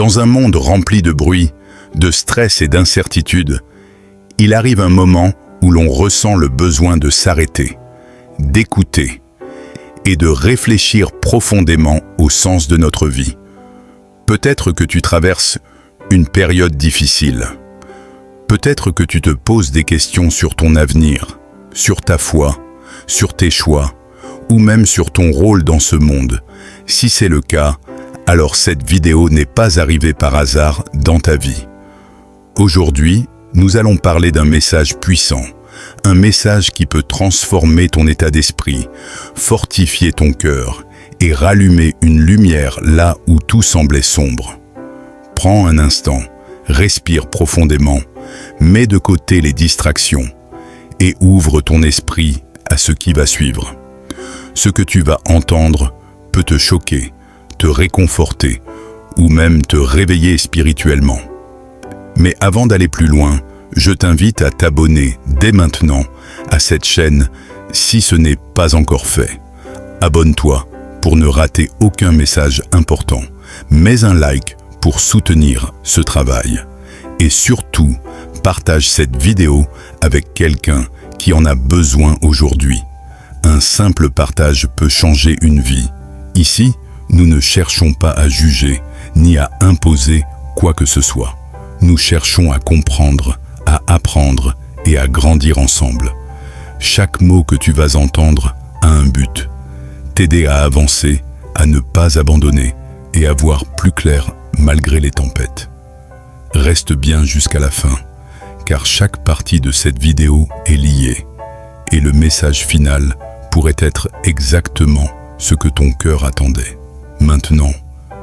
Dans un monde rempli de bruit, de stress et d'incertitude, il arrive un moment où l'on ressent le besoin de s'arrêter, d'écouter et de réfléchir profondément au sens de notre vie. Peut-être que tu traverses une période difficile. Peut-être que tu te poses des questions sur ton avenir, sur ta foi, sur tes choix, ou même sur ton rôle dans ce monde. Si c'est le cas, alors cette vidéo n'est pas arrivée par hasard dans ta vie. Aujourd'hui, nous allons parler d'un message puissant, un message qui peut transformer ton état d'esprit, fortifier ton cœur et rallumer une lumière là où tout semblait sombre. Prends un instant, respire profondément, mets de côté les distractions et ouvre ton esprit à ce qui va suivre. Ce que tu vas entendre peut te choquer, te réconforter ou même te réveiller spirituellement. Mais avant d'aller plus loin, je t'invite à t'abonner dès maintenant à cette chaîne si ce n'est pas encore fait. Abonne-toi pour ne rater aucun message important. Mets un like pour soutenir ce travail. Et surtout, partage cette vidéo avec quelqu'un qui en a besoin aujourd'hui. Un simple partage peut changer une vie. Ici, nous ne cherchons pas à juger, ni à imposer quoi que ce soit. Nous cherchons à comprendre, à apprendre et à grandir ensemble. Chaque mot que tu vas entendre a un but. T'aider à avancer, à ne pas abandonner et à voir plus clair malgré les tempêtes. Reste bien jusqu'à la fin, car chaque partie de cette vidéo est liée et le message final pourrait être exactement ce que ton cœur attendait. Maintenant,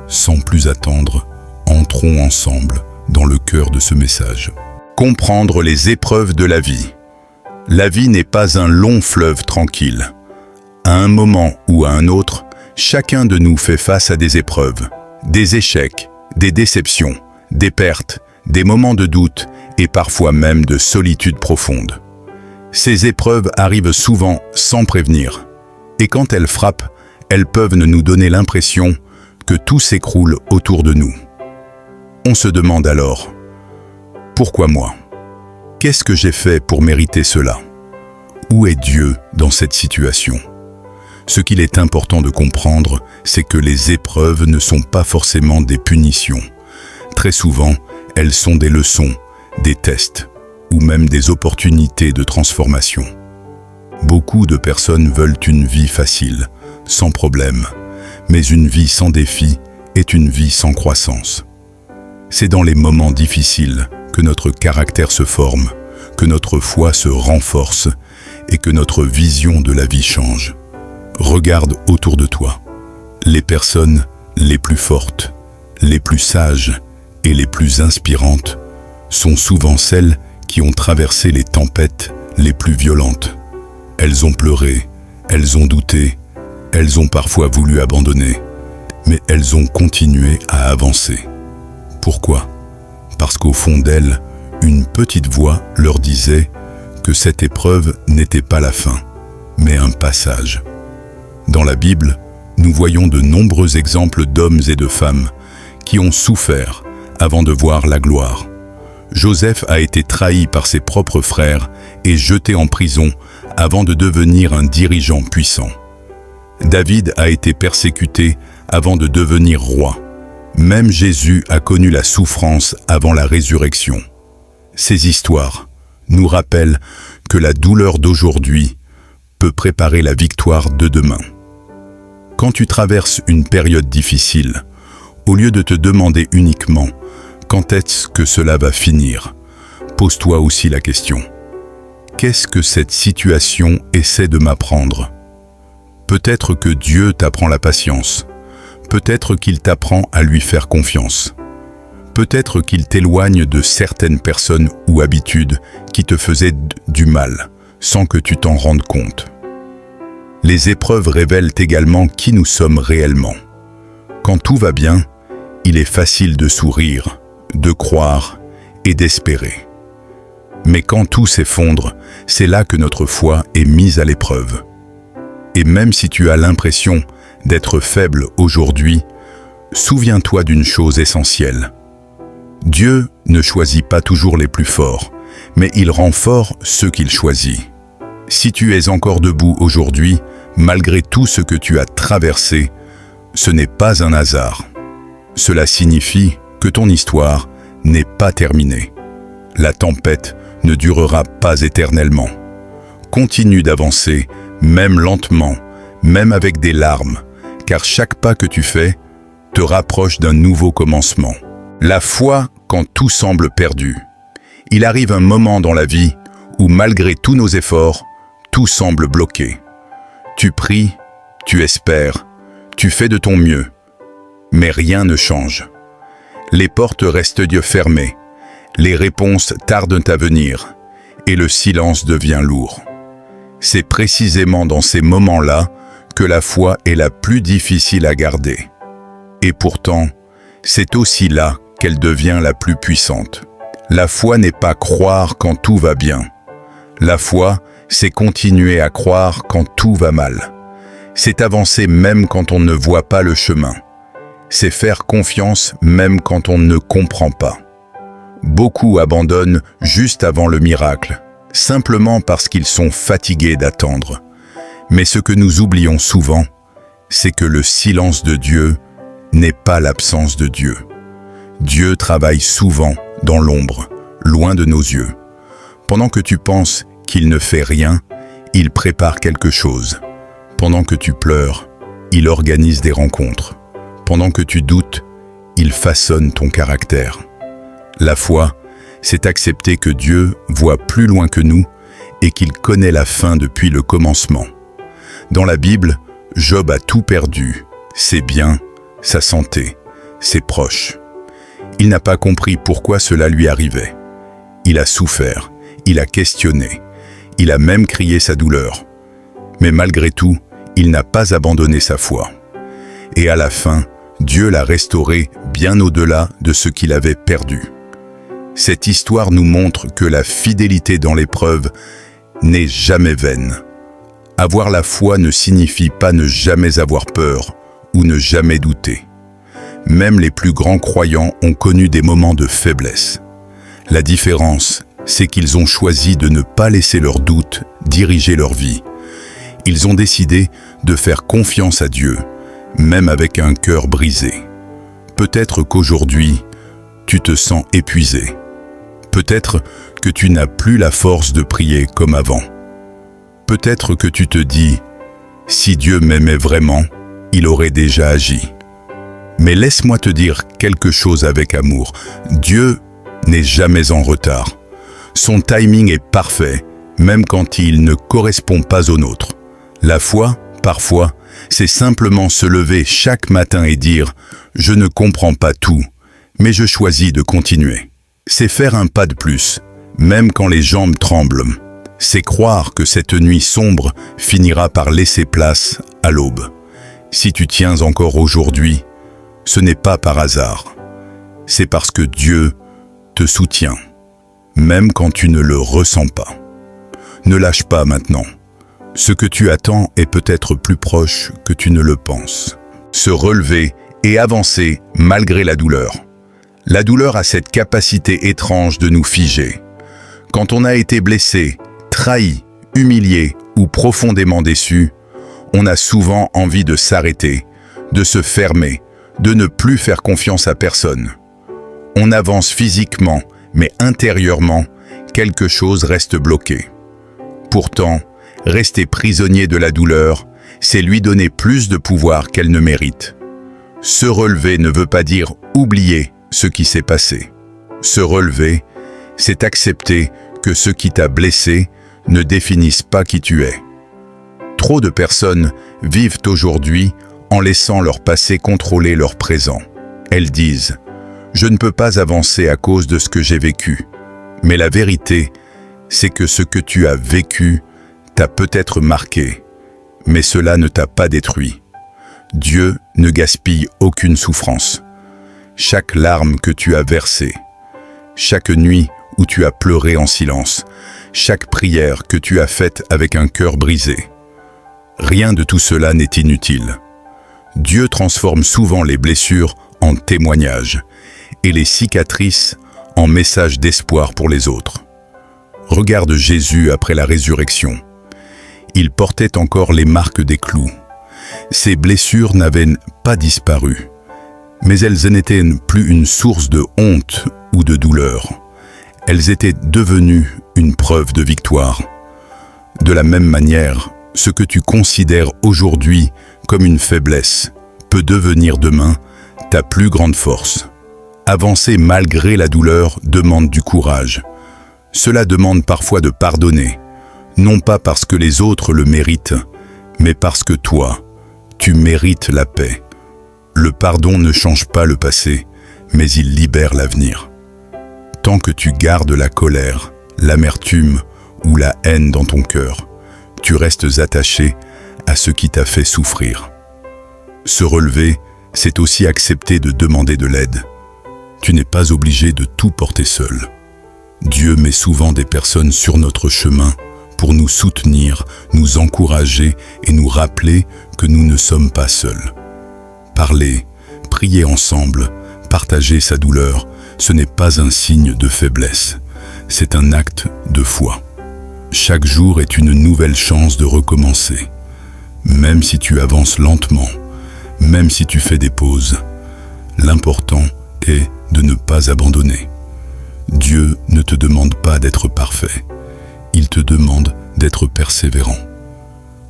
sans plus attendre, entrons ensemble dans le cœur de ce message. Comprendre les épreuves de la vie. La vie n'est pas un long fleuve tranquille. À un moment ou à un autre, chacun de nous fait face à des épreuves, des échecs, des déceptions, des pertes, des moments de doute et parfois même de solitude profonde. Ces épreuves arrivent souvent sans prévenir. Et quand elles frappent, elles peuvent nous donner l'impression que tout s'écroule autour de nous. On se demande alors, pourquoi moi? Qu'est-ce que j'ai fait pour mériter cela? Où est Dieu dans cette situation? Ce qu'il est important de comprendre, c'est que les épreuves ne sont pas forcément des punitions. Très souvent, elles sont des leçons, des tests, ou même des opportunités de transformation. Beaucoup de personnes veulent une vie facile, sans problème, mais une vie sans défi est une vie sans croissance. C'est dans les moments difficiles que notre caractère se forme, que notre foi se renforce et que notre vision de la vie change. Regarde autour de toi. Les personnes les plus fortes, les plus sages et les plus inspirantes sont souvent celles qui ont traversé les tempêtes les plus violentes. Elles ont pleuré, elles ont douté, elles ont parfois voulu abandonner, mais elles ont continué à avancer. Pourquoi? Parce qu'au fond d'elles, une petite voix leur disait que cette épreuve n'était pas la fin, mais un passage. Dans la Bible, nous voyons de nombreux exemples d'hommes et de femmes qui ont souffert avant de voir la gloire. Joseph a été trahi par ses propres frères et jeté en prison avant de devenir un dirigeant puissant. David a été persécuté avant de devenir roi. Même Jésus a connu la souffrance avant la résurrection. Ces histoires nous rappellent que la douleur d'aujourd'hui peut préparer la victoire de demain. Quand tu traverses une période difficile, au lieu de te demander uniquement quand est-ce que cela va finir, pose-toi aussi la question: qu'est-ce que cette situation essaie de m'apprendre? Peut-être que Dieu t'apprend la patience. Peut-être qu'il t'apprend à lui faire confiance. Peut-être qu'il t'éloigne de certaines personnes ou habitudes qui te faisaient du mal, sans que tu t'en rendes compte. Les épreuves révèlent également qui nous sommes réellement. Quand tout va bien, il est facile de sourire, de croire et d'espérer. Mais quand tout s'effondre, c'est là que notre foi est mise à l'épreuve. Et même si tu as l'impression d'être faible aujourd'hui, souviens-toi d'une chose essentielle. Dieu ne choisit pas toujours les plus forts, mais il rend forts ceux qu'il choisit. Si tu es encore debout aujourd'hui, malgré tout ce que tu as traversé, ce n'est pas un hasard. Cela signifie que ton histoire n'est pas terminée. La tempête ne durera pas éternellement. Continue d'avancer, même lentement, même avec des larmes, car chaque pas que tu fais te rapproche d'un nouveau commencement. La foi quand tout semble perdu. Il arrive un moment dans la vie où malgré tous nos efforts, tout semble bloqué. Tu pries, tu espères, tu fais de ton mieux, mais rien ne change. Les portes restent fermées, les réponses tardent à venir, et le silence devient lourd. C'est précisément dans ces moments-là que la foi est la plus difficile à garder. Et pourtant, c'est aussi là qu'elle devient la plus puissante. La foi n'est pas croire quand tout va bien. La foi, c'est continuer à croire quand tout va mal. C'est avancer même quand on ne voit pas le chemin. C'est faire confiance même quand on ne comprend pas. Beaucoup abandonnent juste avant le miracle, simplement parce qu'ils sont fatigués d'attendre. Mais ce que nous oublions souvent, c'est que le silence de Dieu n'est pas l'absence de Dieu. Dieu travaille souvent dans l'ombre, loin de nos yeux. Pendant que tu penses qu'il ne fait rien, il prépare quelque chose. Pendant que tu pleures, il organise des rencontres. Pendant que tu doutes, il façonne ton caractère. La foi, c'est accepter que Dieu voit plus loin que nous et qu'il connaît la fin depuis le commencement. Dans la Bible, Job a tout perdu, ses biens, sa santé, ses proches. Il n'a pas compris pourquoi cela lui arrivait. Il a souffert, il a questionné, il a même crié sa douleur. Mais malgré tout, il n'a pas abandonné sa foi. Et à la fin, Dieu l'a restauré bien au-delà de ce qu'il avait perdu. Cette histoire nous montre que la fidélité dans l'épreuve n'est jamais vaine. Avoir la foi ne signifie pas ne jamais avoir peur ou ne jamais douter. Même les plus grands croyants ont connu des moments de faiblesse. La différence, c'est qu'ils ont choisi de ne pas laisser leurs doutes diriger leur vie. Ils ont décidé de faire confiance à Dieu, même avec un cœur brisé. Peut-être qu'aujourd'hui, tu te sens épuisé. Peut-être que tu n'as plus la force de prier comme avant. Peut-être que tu te dis, si Dieu m'aimait vraiment, il aurait déjà agi. Mais laisse-moi te dire quelque chose avec amour. Dieu n'est jamais en retard. Son timing est parfait, même quand il ne correspond pas au nôtre. La foi, parfois, c'est simplement se lever chaque matin et dire « Je ne comprends pas tout, mais je choisis de continuer ». C'est faire un pas de plus, même quand les jambes tremblent. C'est croire que cette nuit sombre finira par laisser place à l'aube. Si tu tiens encore aujourd'hui, ce n'est pas par hasard. C'est parce que Dieu te soutient, même quand tu ne le ressens pas. Ne lâche pas maintenant. Ce que tu attends est peut-être plus proche que tu ne le penses. Se relever et avancer malgré la douleur. La douleur a cette capacité étrange de nous figer. Quand on a été blessé, trahi, humilié ou profondément déçu, on a souvent envie de s'arrêter, de se fermer, de ne plus faire confiance à personne. On avance physiquement, mais intérieurement, quelque chose reste bloqué. Pourtant, rester prisonnier de la douleur, c'est lui donner plus de pouvoir qu'elle ne mérite. Se relever ne veut pas dire oublier ce qui s'est passé. Se relever, c'est accepter que ce qui t'a blessé ne définisse pas qui tu es. Trop de personnes vivent aujourd'hui en laissant leur passé contrôler leur présent. Elles disent « Je ne peux pas avancer à cause de ce que j'ai vécu ». Mais la vérité, c'est que ce que tu as vécu t'a peut-être marqué, mais cela ne t'a pas détruit. Dieu ne gaspille aucune souffrance. Chaque larme que tu as versée, chaque nuit où tu as pleuré en silence, chaque prière que tu as faite avec un cœur brisé, rien de tout cela n'est inutile. Dieu transforme souvent les blessures en témoignages et les cicatrices en messages d'espoir pour les autres. Regarde Jésus après la résurrection. Il portait encore les marques des clous. Ses blessures n'avaient pas disparu, mais elles n'étaient plus une source de honte ou de douleur. Elles étaient devenues une preuve de victoire. De la même manière, ce que tu considères aujourd'hui comme une faiblesse peut devenir demain ta plus grande force. Avancer malgré la douleur demande du courage. Cela demande parfois de pardonner, non pas parce que les autres le méritent, mais parce que toi, tu mérites la paix. Le pardon ne change pas le passé, mais il libère l'avenir. Tant que tu gardes la colère, l'amertume ou la haine dans ton cœur, tu restes attaché à ce qui t'a fait souffrir. Se relever, c'est aussi accepter de demander de l'aide. Tu n'es pas obligé de tout porter seul. Dieu met souvent des personnes sur notre chemin pour nous soutenir, nous encourager et nous rappeler que nous ne sommes pas seuls. Parler, prier ensemble, partager sa douleur, ce n'est pas un signe de faiblesse, c'est un acte de foi. Chaque jour est une nouvelle chance de recommencer. Même si tu avances lentement, même si tu fais des pauses, l'important est de ne pas abandonner. Dieu ne te demande pas d'être parfait, il te demande d'être persévérant.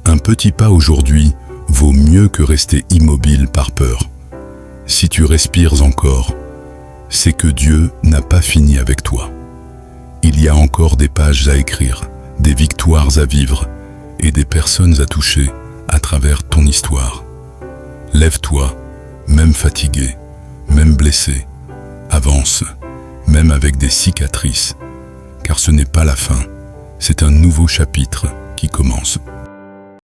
Un petit pas aujourd'hui vaut mieux que rester immobile par peur. Si tu respires encore, c'est que Dieu n'a pas fini avec toi. Il y a encore des pages à écrire, des victoires à vivre et des personnes à toucher à travers ton histoire. Lève-toi, même fatigué, même blessé. Avance, même avec des cicatrices, car ce n'est pas la fin, c'est un nouveau chapitre qui commence.